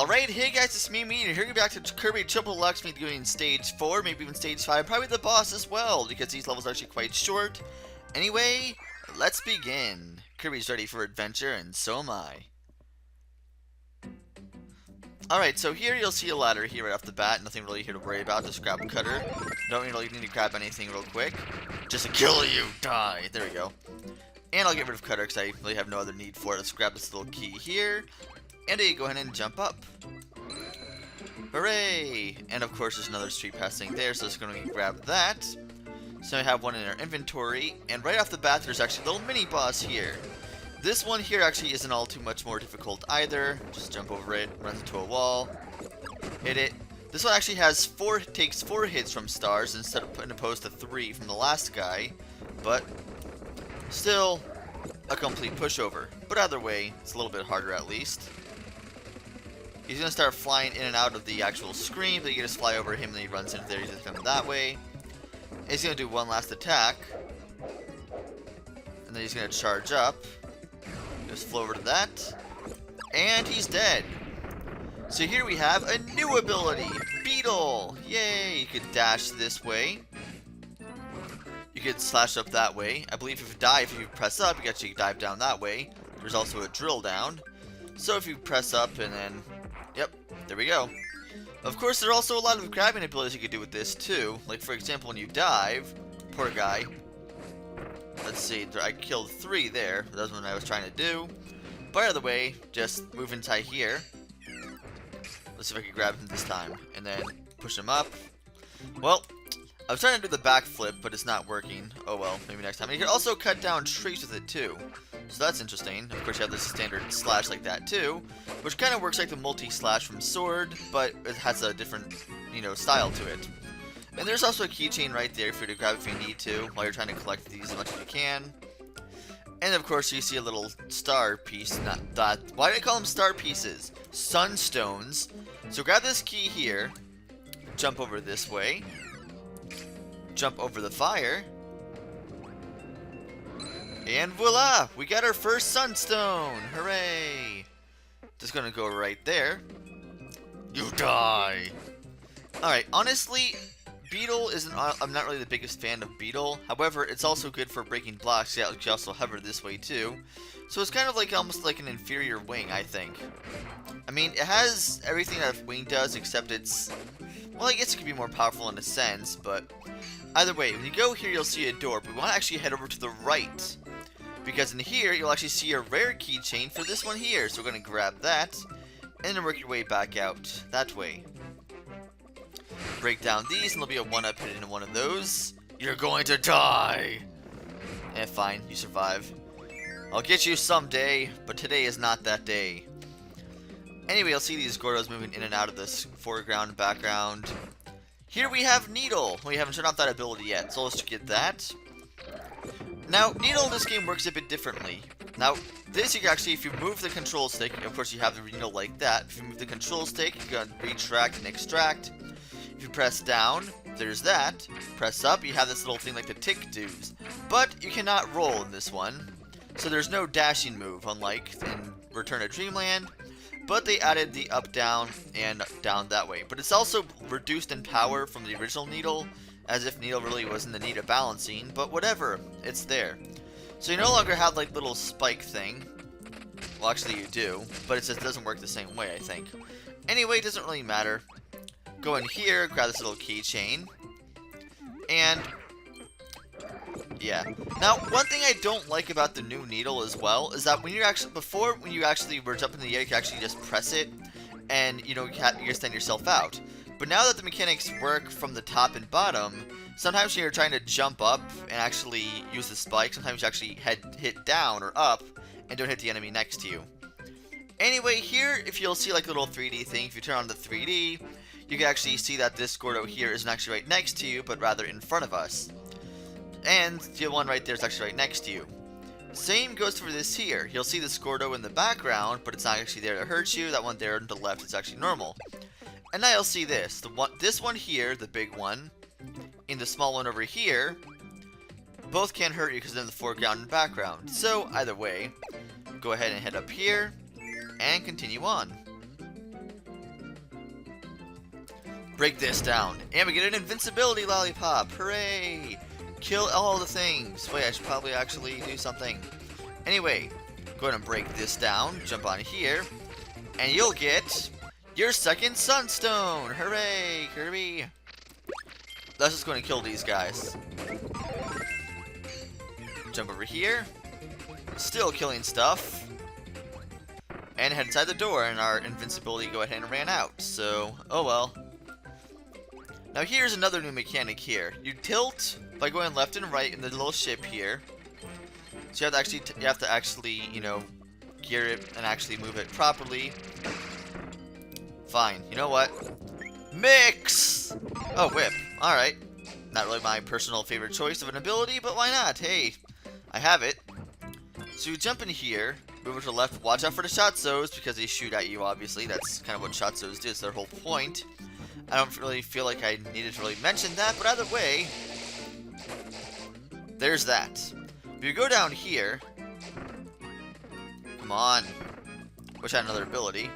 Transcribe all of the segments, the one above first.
Alright, hey guys, it's me, and here we're back to Kirby Deluxe, maybe doing stage 4, maybe even stage 5, probably the boss as well, because these levels are actually quite short. Anyway, let's begin. Kirby's ready for adventure, and so am I. Alright, so here you'll see a ladder here right off the bat, nothing really here to worry about, just grab a cutter. Don't really need to grab anything real quick. Just to kill you, die! There we go. And I'll get rid of cutter, because I really have no other need for it. Let's grab this little key here. And you go ahead and jump up. Hooray! And of course there's another street passing there, so it's going to grab that. So we have one in our inventory, and right off the bat there's actually a little mini boss here. This one here actually isn't all too much more difficult either. Just jump over it, runs into a wall, hit it. This one actually has takes 4 hits from stars instead of opposed to 3 from the last guy, but still a complete pushover. But either way, it's a little bit harder at least. He's going to start flying in and out of the actual screen, but you can just fly over him and he runs into there, he's just coming that way. And he's going to do one last attack. And then he's going to charge up. Just flow over to that. And he's dead. So here we have a new ability, Beetle! Yay! You could dash this way. You could slash up that way. I believe if you press up, you can actually dive down that way. There's also a drill down. So if you press up and then... Yep, there we go. Of course, there are also a lot of grabbing abilities you could do with this too. Like for example, when you dive, poor guy. Let's see, I killed 3 there. That was what I was trying to do. By the way, just move inside here. Let's see if I can grab him this time. And then push him up. Well, I was trying to do the backflip, but it's not working. Oh well, maybe next time. And you can also cut down trees with it too. So that's interesting. Of course, you have this standard slash like that too, which kind of works like the multi-slash from Sword, but it has a different, style to it. And there's also a keychain right there for you to grab if you need to, while you're trying to collect these as much as you can. And of course, you see a little star piece. Why do I call them star pieces? Sunstones. So grab this key here, jump over this way, jump over the fire. And voila! We got our first sunstone! Hooray! Just gonna go right there. You die! Alright, honestly, Beetle isn't... I'm not really the biggest fan of Beetle. However, it's also good for breaking blocks. Yeah, you can also hover this way too. So it's kind of like almost like an inferior wing, I think. I mean, it has everything that a wing does, except it's... Well, I guess it could be more powerful in a sense, but... Either way, when you go here, you'll see a door, but we want to actually head over to the right. Because in here, you'll actually see a rare keychain for this one here. So we're going to grab that, and then work your way back out that way. Break down these, and there'll be a 1-up hit into one of those. You're going to die! Eh, fine, you survive. I'll get you someday, but today is not that day. Anyway, you'll see these Gordos moving in and out of this foreground and background. Here we have Needle. We haven't turned off that ability yet, so let's get that. Now, Needle in this game works a bit differently. Now, this you can actually, if you move the control stick, of course you have the Needle like that. If you move the control stick, you can retract and extract. If you press down, there's that. Press up, you have this little thing like the tick doos. But you cannot roll in this one. So there's no dashing move, unlike in Return to Dreamland. But they added the up, down, and down that way. But it's also reduced in power from the original Needle, as if Needle really wasn't the need of balancing, but whatever, it's there. So you no longer have like little spike thing. Well, actually you do, but it just doesn't work the same way, I think. Anyway, it doesn't really matter. Go in here, grab this little keychain, and yeah. Now, one thing I don't like about the new Needle as well is that when you actually when you actually were jumping in the air, you can actually just press it, and you extend yourself out. But now that the mechanics work from the top and bottom, sometimes when you're trying to jump up and actually use the spike, sometimes you actually hit down or up and don't hit the enemy next to you. Anyway, here, if you'll see like a little 3D thing, if you turn on the 3D, you can actually see that this Gordo here isn't actually right next to you, but rather in front of us. And the one right there is actually right next to you. Same goes for this here. You'll see this Gordo in the background, but it's not actually there to hurt you. That one there on the left is actually normal. And now you'll see this. This one here, the big one, and the small one over here, both can hurt you because they're in the foreground and background. So, either way, go ahead and head up here, and continue on. Break this down. And we get an invincibility lollipop. Hooray! Kill all the things. Wait, I should probably actually do something. Anyway, go ahead and break this down. Jump on here. And you'll get your second sunstone. Hooray, Kirby. Let's just go and kill these guys. Jump over here. Still killing stuff. And head inside the door, and our invincibility go ahead and ran out. So, oh well. Now here's another new mechanic here. You tilt by going left and right in the little ship here. So you have to actually, you know, gear it and actually move it properly. Fine. You know what? Mix! Oh, whip. Alright. Not really my personal favorite choice of an ability, but why not? Hey, I have it. So you jump in here, move it to the left, watch out for the shotsos, because they shoot at you, obviously. That's kind of what shotsos do, it's their whole point. I don't really feel like I needed to really mention that, but either way, there's that. If you go down here, come on, wish I had another ability.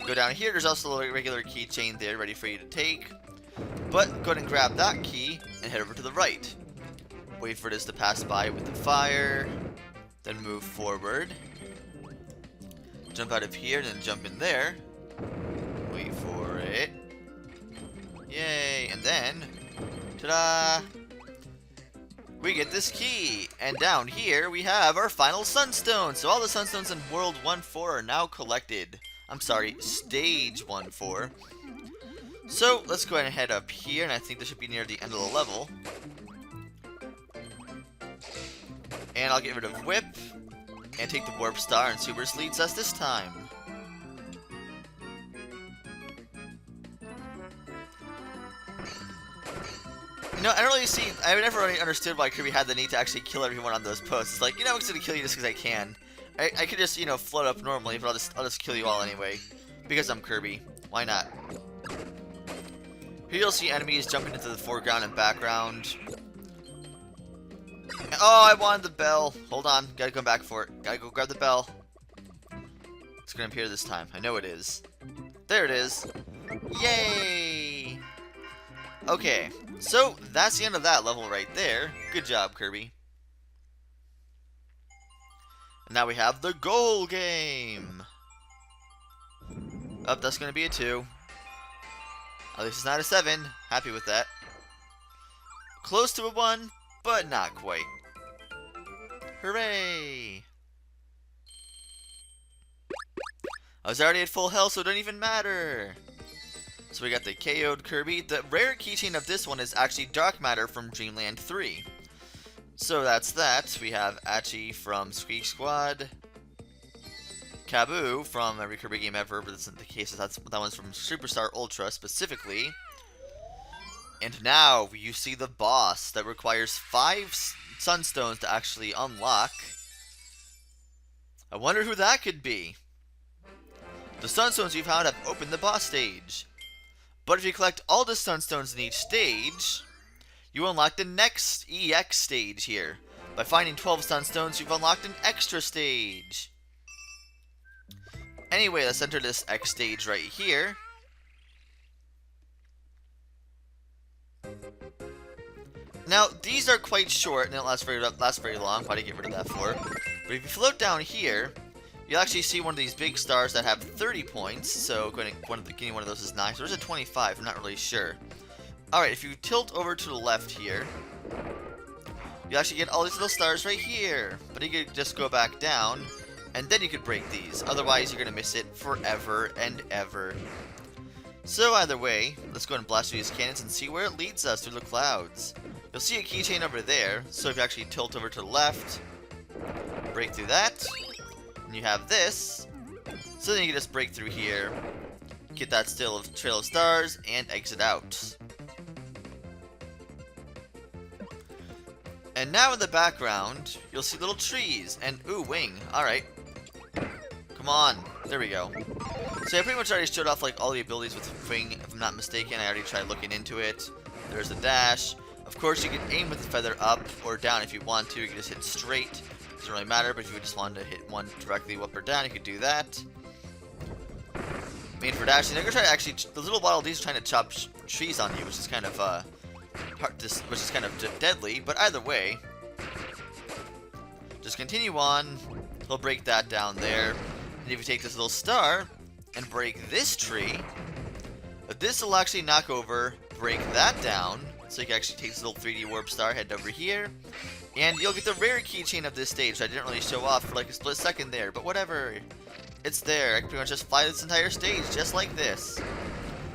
Go down here, there's also a regular keychain there ready for you to take. But go ahead and grab that key and head over to the right. Wait for this to pass by with the fire, then move forward. Jump out of here, then jump in there. Wait for it. Yay, and then, ta-da! We get this key, and down here we have our final sunstone. So all the sunstones in World 1-4 are now collected. I'm sorry, Stage 1-4. So let's go ahead and head up here, and I think this should be near the end of the level. And I'll get rid of Whip, and take the Warp Star, and see where this leads us this time. You know, I never really understood why Kirby had the need to actually kill everyone on those posts. It's like, you know, I'm just gonna kill you just because I can. I could just, you know, float up normally, but I'll just kill you all anyway. Because I'm Kirby. Why not? Here you'll see enemies jumping into the foreground and background. Oh, I wanted the bell. Hold on, gotta come back for it. Gotta go grab the bell. It's gonna appear this time. I know it is. There it is. Yay! Okay, so that's the end of that level right there. Good job, Kirby. And now we have the goal game. Oh, that's gonna be a 2. At least it's not a 7. Happy with that. Close to a 1, but not quite. Hooray! I was already at full health, so it don't even matter. So we got the KO'd Kirby. The rare keychain of this one is actually Dark Matter from Dreamland 3. So that's that. We have Achi from Squeak Squad. Kaboo from every Kirby game ever, but this isn't the case. That one's from Superstar Ultra specifically. And now you see the boss that requires 5 sunstones to actually unlock. I wonder who that could be. The sunstones you found have opened the boss stage. But if you collect all the sunstones in each stage, you unlock the next EX stage here. By finding 12 sunstones, you've unlocked an extra stage. Anyway, let's enter this X stage right here. Now, these are quite short and they don't last very long. Why did I get rid of that for? But if you float down here, you'll actually see one of these big stars that have 30 points. So getting one of those is 9. So there's a 25. I'm not really sure. Alright, if you tilt over to the left here, you actually get all these little stars right here. But you could just go back down, and then you could break these. Otherwise, you're going to miss it forever and ever. So either way, let's go and blast through these cannons and see where it leads us through the clouds. You'll see a keychain over there. So if you actually tilt over to the left, break through that, and you have this. So then you can just break through here, get that trail of stars, and exit out. And now in the background, you'll see little trees, and ooh, wing. Alright. Come on. There we go. So I pretty much already showed off like all the abilities with wing, if I'm not mistaken. I already tried looking into it. There's a dash. Of course, you can aim with the feather up or down if you want to. You can just hit straight. Doesn't really matter, but if you just wanted to hit one directly up or down, you could do that. made for dashing. They're gonna try to actually, the little Waddle Dees are trying to chop trees on you, which is kind of deadly. But either way, just continue on. He'll break that down there. And if you take this little star and break this tree, this will actually knock over, break that down. So you can actually take this little 3D warp star, head over here, and you'll get the rare keychain of this stage. I didn't really show off for like a split second there, but whatever. It's there. I can pretty much just fly this entire stage just like this.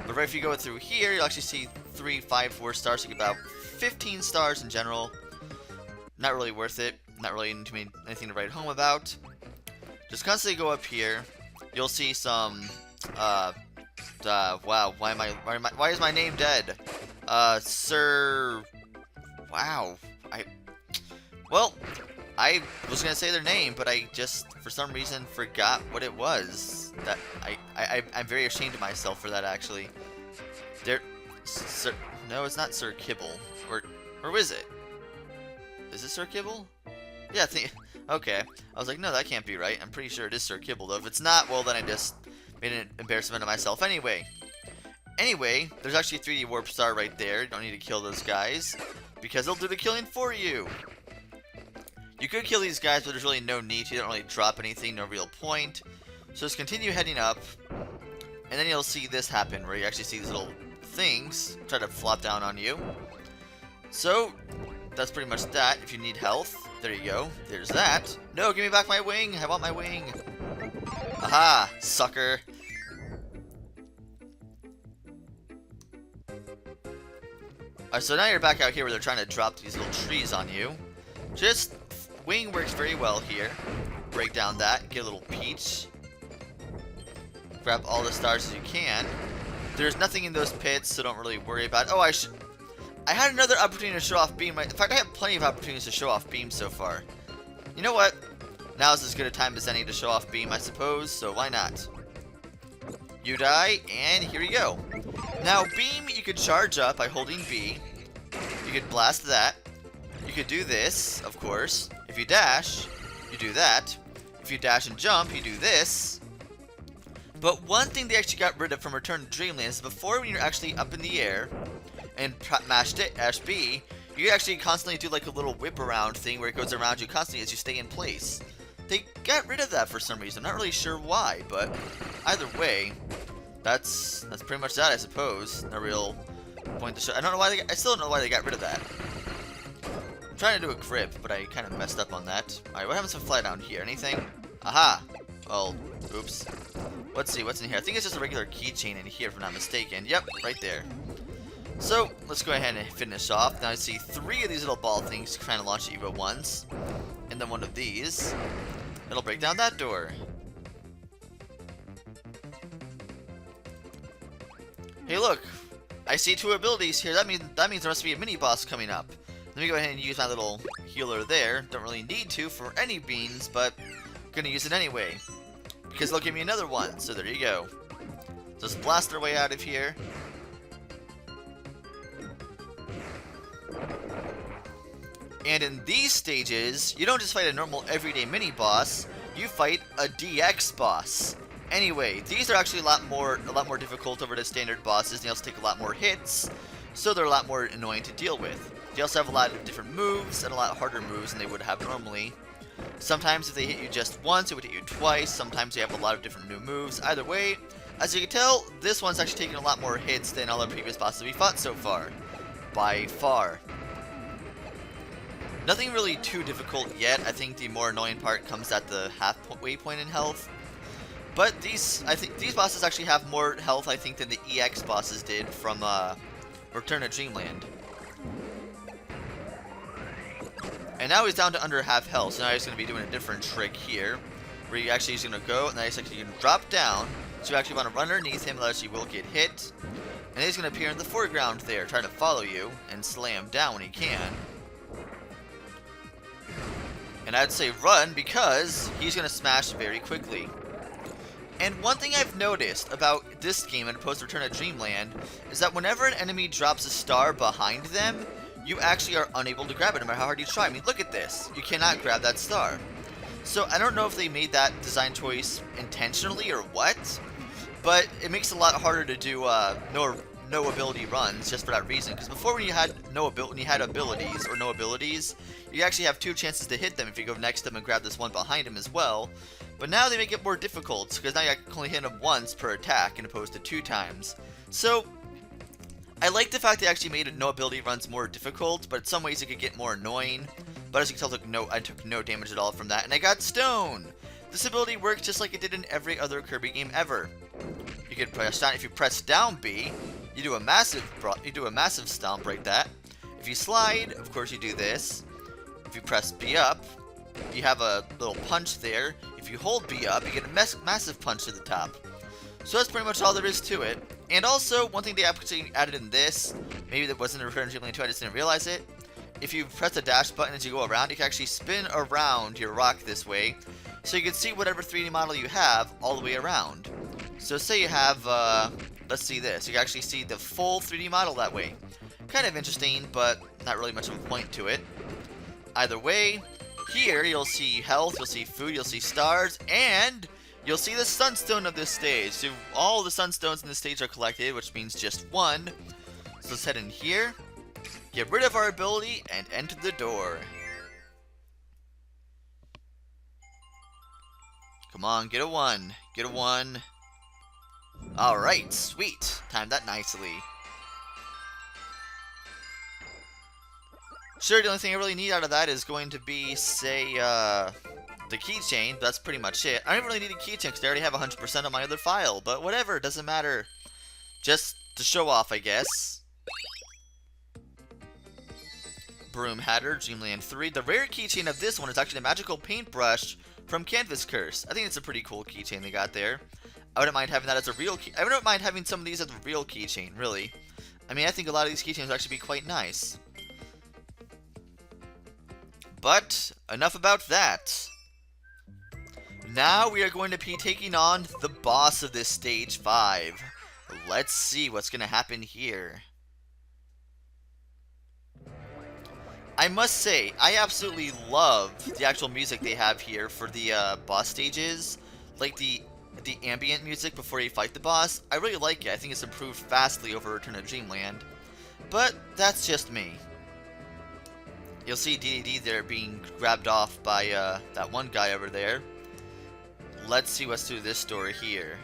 But right if you go through here, you'll actually see 3, 5, 4 stars. So you get about 15 stars in general. Not really worth it. Not really anything to write home about. Just constantly go up here. You'll see some. Wow. Why is my name dead? Sir. Wow. Well, I was gonna say their name, but I just, for some reason, forgot what it was. That I'm very ashamed of myself for that, actually. Sir, no, it's not Sir Kibble, or is it? Is it Sir Kibble? Yeah, okay. I was like, no, that can't be right. I'm pretty sure it is Sir Kibble, though. If it's not, well, then I just made an embarrassment of myself anyway. Anyway, there's actually a 3D warp star right there. You don't need to kill those guys, because they'll do the killing for you. You could kill these guys, but there's really no need to. You don't really drop anything, no real point. So just continue heading up, and then you'll see this happen, where you actually see these little things try to flop down on you. So, that's pretty much that. If you need health, there you go. There's that. No, give me back my wing. I want my wing. Aha, sucker. Alright, so now you're back out here where they're trying to drop these little trees on you. Just, wing works very well here. Break down that, get a little peach. Grab all the stars as you can. There's nothing in those pits, so don't really worry about it. Oh, I had another opportunity to show off beam. In fact, I have plenty of opportunities to show off beam so far. You know what? Now is as good a time as any to show off beam, I suppose, so why not? You die, and here you go. Now, beam, you could charge up by holding B. You could blast that. You could do this, of course. If you dash, you do that. If you dash and jump, you do this. But one thing they actually got rid of from Return to Dreamland is before, when you're actually up in the air and mashed it, B, you could actually constantly do like a little whip around thing where it goes around you constantly as you stay in place. They got rid of that for some reason. I'm not really sure why, but either way, that's pretty much that, I suppose. No real point to show. I don't know why I still don't know why they got rid of that. I'm trying to do a grip, but I kind of messed up on that. Alright, what happens if I fly down here? Anything? Aha! Well, oops. Let's see, what's in here? I think it's just a regular keychain in here, if I'm not mistaken. Yep, right there. So, let's go ahead and finish off. Now I see 3 of these little ball things trying to launch at you at once. And then one of these. It'll break down that door. Hey, look! I see 2 abilities here. That means there must be a mini-boss coming up. Let me go ahead and use my little healer there. Don't really need to for any beans, but I'm gonna use it anyway. Because they'll give me another one, so there you go. Just blast our way out of here. And in these stages, you don't just fight a normal everyday mini-boss, you fight a DX boss. Anyway, these are actually a lot more difficult over the standard bosses. They also take a lot more hits, so they're a lot more annoying to deal with. They also have a lot of different moves, and a lot harder moves than they would have normally. Sometimes if they hit you just once, it would hit you twice. Sometimes they have a lot of different new moves. Either way, as you can tell, this one's actually taken a lot more hits than all the previous bosses we fought so far. By far. Nothing really too difficult yet. I think the more annoying part comes at the halfway point in health. But I think these bosses actually have more health, I think, than the EX bosses did from Return to Dreamland. And now he's down to under half health, so now he's going to be doing a different trick here, where he actually is going to go, and then he's actually going to drop down, so you actually want to run underneath him, otherwise he will get hit. And he's going to appear in the foreground there, trying to follow you, and slam down when he can. And I'd say run, because he's going to smash very quickly. And one thing I've noticed about this game, and opposed to Return to Dreamland, is that whenever an enemy drops a star behind them, you actually are unable to grab it, no matter how hard you try. I mean, look at this. You cannot grab that star. So, I don't know if they made that design choice intentionally or what, but it makes it a lot harder to do no ability runs just for that reason. Because before, when you had abilities or no abilities, you actually have 2 chances to hit them if you go next to them and grab this one behind him as well. But now they make it more difficult because now you can only hit him once per attack, as opposed to 2 times. So I like the fact they actually made no ability runs more difficult, but in some ways it could get more annoying. But as you can tell, I took no damage at all from that, and I got stone. This ability works just like it did in every other Kirby game ever. You can press down. If you press down B, you do a massive stomp right that. If you slide, of course you do this. If you press B up, you have a little punch there. If you hold B up, you get a massive punch to the top. So that's pretty much all there is to it. And also, one thing they actually added in this, maybe that wasn't a recurring Dreamland 2, I just didn't realize it. If you press the dash button as you go around, you can actually spin around your rock this way, so you can see whatever 3D model you have all the way around. So say you have, let's see this, you can actually see the full 3D model that way. Kind of interesting, but not really much of a point to it. Either way, here you'll see health, you'll see food, you'll see stars, and you'll see the sunstone of this stage. So all the sunstones in this stage are collected, which means just 1. So let's head in here, get rid of our ability, and enter the door. Come on, get a 1. Get a 1. Alright, sweet. Timed that nicely. Sure, the only thing I really need out of that is going to be, say, the keychain. But that's pretty much it. I don't really need a keychain because I already have 100% on my other file. But whatever, it doesn't matter. Just to show off, I guess. Broom Hatter, Dreamland 3. The rare keychain of this one is actually a magical paintbrush from Canvas Curse. I think it's a pretty cool keychain they got there. I wouldn't mind having that as a real key. I wouldn't mind having some of these as a real keychain, really. I mean, I think a lot of these keychains would actually be quite nice. But enough about that. Now we are going to be taking on the boss of this stage 5. Let's see what's going to happen here. I must say, I absolutely love the actual music they have here for the boss stages. Like the ambient music before you fight the boss. I really like it. I think it's improved vastly over Return to Dreamland. But that's just me. You'll see DDD there being grabbed off by that one guy over there. Let's see what's through this door here.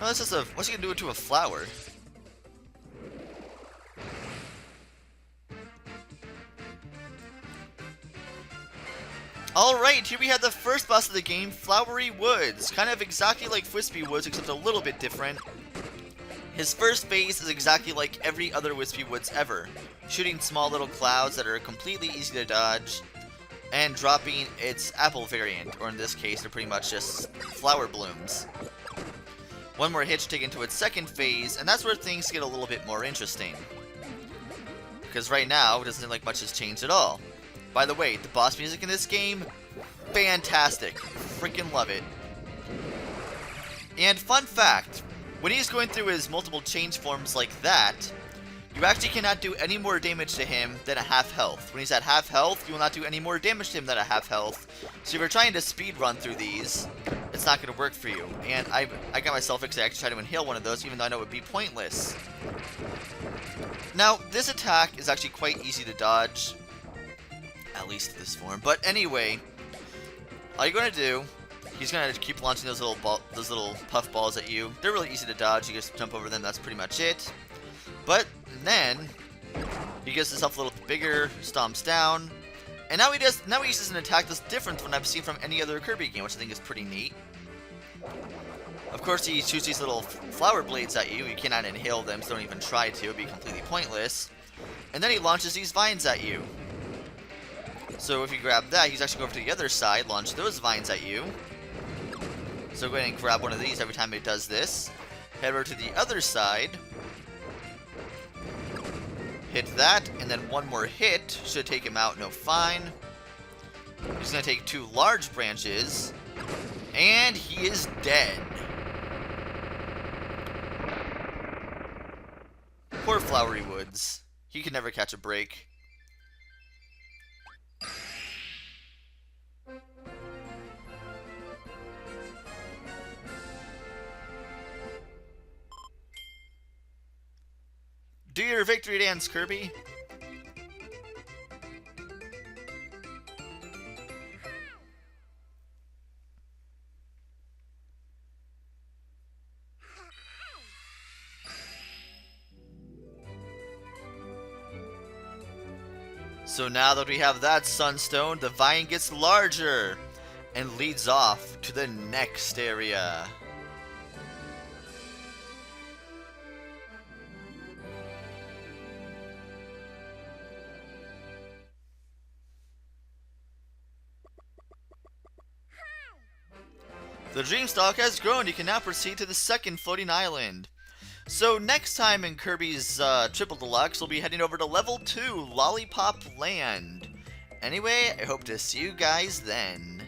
Oh, this is what's he gonna do it to a flower? Alright, here we have the first boss of the game, Flowery Woods. Kind of exactly like Wispy Woods, except a little bit different. His first phase is exactly like every other Wispy Woods ever, shooting small little clouds that are completely easy to dodge, and dropping its apple variant, or in this case, they're pretty much just flower blooms. One more hit to take into its second phase, and that's where things get a little bit more interesting. Because right now, it doesn't seem like much has changed at all. By the way, the boss music in this game, fantastic. Freaking love it. And fun fact, when he's going through his multiple change forms like that, you actually cannot do any more damage to him than a half health. When he's at half health, you will not do any more damage to him than a half health. So if you're trying to speed run through these, it's not going to work for you. And I got myself fixed. I actually tried to inhale one of those, even though I know it would be pointless. Now, this attack is actually quite easy to dodge. At least this form. But anyway, all you're going to do, he's going to keep launching those little puff balls at you. They're really easy to dodge. You just jump over them. That's pretty much it. But then he gets himself a little bigger, stomps down, and now he uses an attack that's different from what I've seen from any other Kirby game, which I think is pretty neat. Of course, he shoots these little flower blades at you. You cannot inhale them, so don't even try to. It'd be completely pointless. And then he launches these vines at you. So if you grab that, he's actually going over to the other side, launch those vines at you. So go ahead and grab one of these every time it does this. Head over to the other side. Hit that, and then one more hit should take him out. No, fine. He's going to take 2 large branches, and he is dead. Poor Flowery Woods. He can never catch a break. Do your victory dance, Kirby. So now that we have that sunstone, the vine gets larger and leads off to the next area. The Dreamstalk has grown. You can now proceed to the second floating island. So next time in Kirby's Triple Deluxe, we'll be heading over to level 2, Lollipop Land. Anyway, I hope to see you guys then.